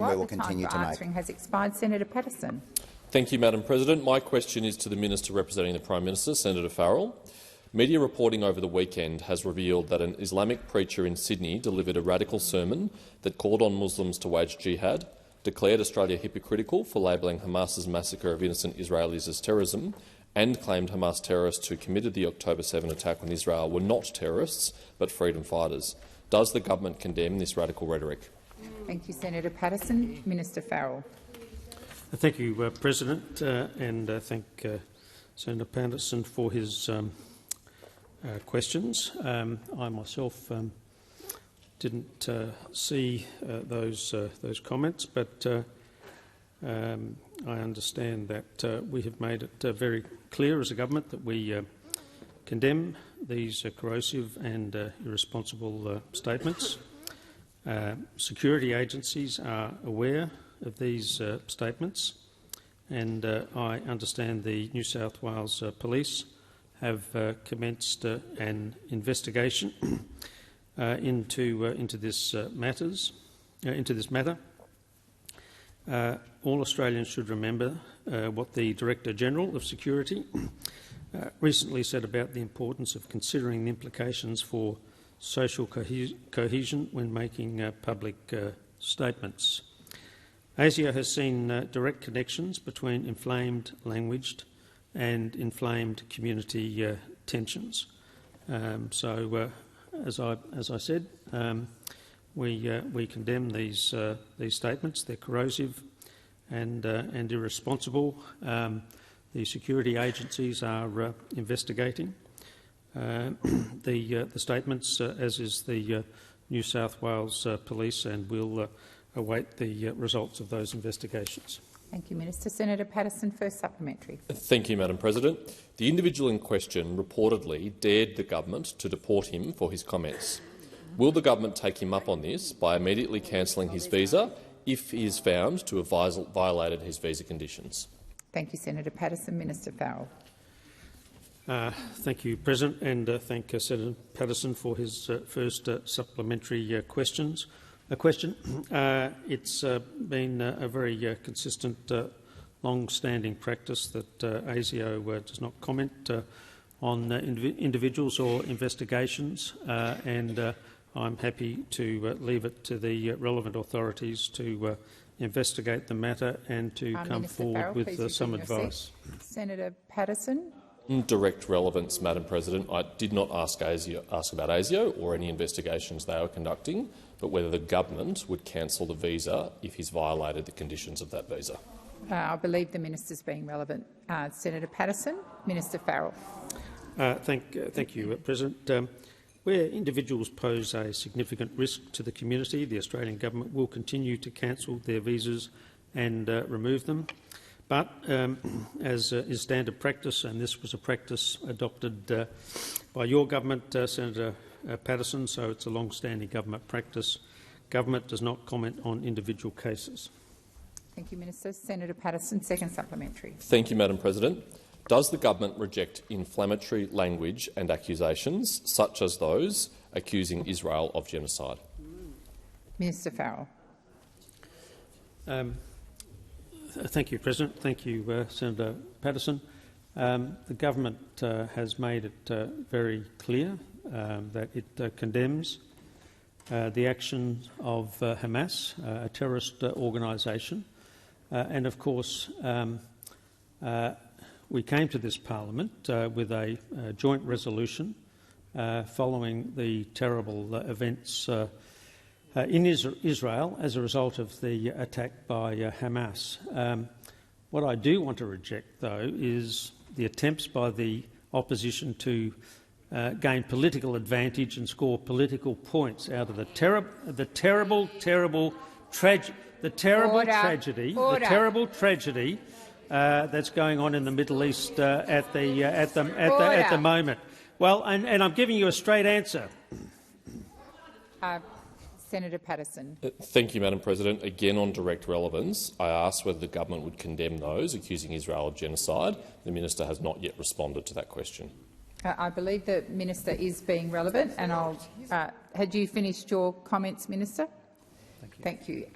we will continue to make. Answering has expired. Senator Patterson. Thank you, Madam President. My question is to the Minister representing the Prime Minister, Senator Farrell. Media reporting over the weekend has revealed that an Islamic preacher in Sydney delivered a radical sermon that called on Muslims to wage jihad, declared Australia hypocritical for labelling Hamas's massacre of innocent Israelis as terrorism, and claimed Hamas terrorists who committed the October 7 attack on Israel were not terrorists but freedom fighters. Does the government condemn this radical rhetoric? Thank you, Senator Patterson. Minister Farrell. Thank you, President, and thank Senator Patterson for his questions. I myself didn't see those comments, but I understand that we have made it very clear as a government that we condemn these corrosive and irresponsible statements. Security agencies are aware of these statements, and I understand the New South Wales Police have commenced an investigation into this matter. All Australians should remember what the Director-General of Security recently said about the importance of considering the implications for social cohesion when making public statements. ASIO has seen direct connections between inflamed language and inflamed community tensions. As I said, we condemn these statements. They're corrosive and irresponsible. The security agencies are investigating the statements, as is the New South Wales Police, and will await the results of those investigations. Thank you, Minister. Senator Patterson, first supplementary. Thank you, Madam President. The individual in question reportedly dared the government to deport him for his comments. Will the government take him up on this by immediately cancelling his visa if he is found to have violated his visa conditions? Thank you, Senator Patterson. Minister Farrell. Thank you, President, and thank Senator Patterson for his first supplementary question. It's been a very consistent, long-standing practice that ASIO does not comment on individuals or investigations, and I'm happy to leave it to the relevant authorities to investigate the matter and to come forward with some advice. Senator Patterson. Direct relevance, Madam President. I did not ask about ASIO or any investigations they are conducting, but whether the government would cancel the visa if he's violated the conditions of that visa. I believe the minister's being relevant. Senator Patterson. Minister Farrell. Thank you, President. Where individuals pose a significant risk to the community, the Australian government will continue to cancel their visas and remove them. But, as is standard practice, and this was a practice adopted by your government, Senator Patterson, so it's a long-standing government practice, government does not comment on individual cases. Thank you, Minister. Senator Patterson, second supplementary. Thank you, Madam President. Does the government reject inflammatory language and accusations, such as those accusing Israel of genocide? Minister Farrell. Thank you, President. Thank you, Senator Patterson. The government has made it very clear that it condemns the actions of Hamas, a terrorist organisation, and of course we came to this parliament with a joint resolution following the terrible events in Israel as a result of the attack by Hamas. What I do want to reject, though, is the attempts by the opposition to gain political advantage and score political points out of the terrible tragedy that's going on in the Middle East at the moment. Well, and I'm giving you a straight answer. Senator Patterson. Thank you, Madam President. Again, on direct relevance, I asked whether the government would condemn those accusing Israel of genocide. The minister has not yet responded to that question. I believe the minister is being relevant, and had you finished your comments, Minister? Thank you. Thank you.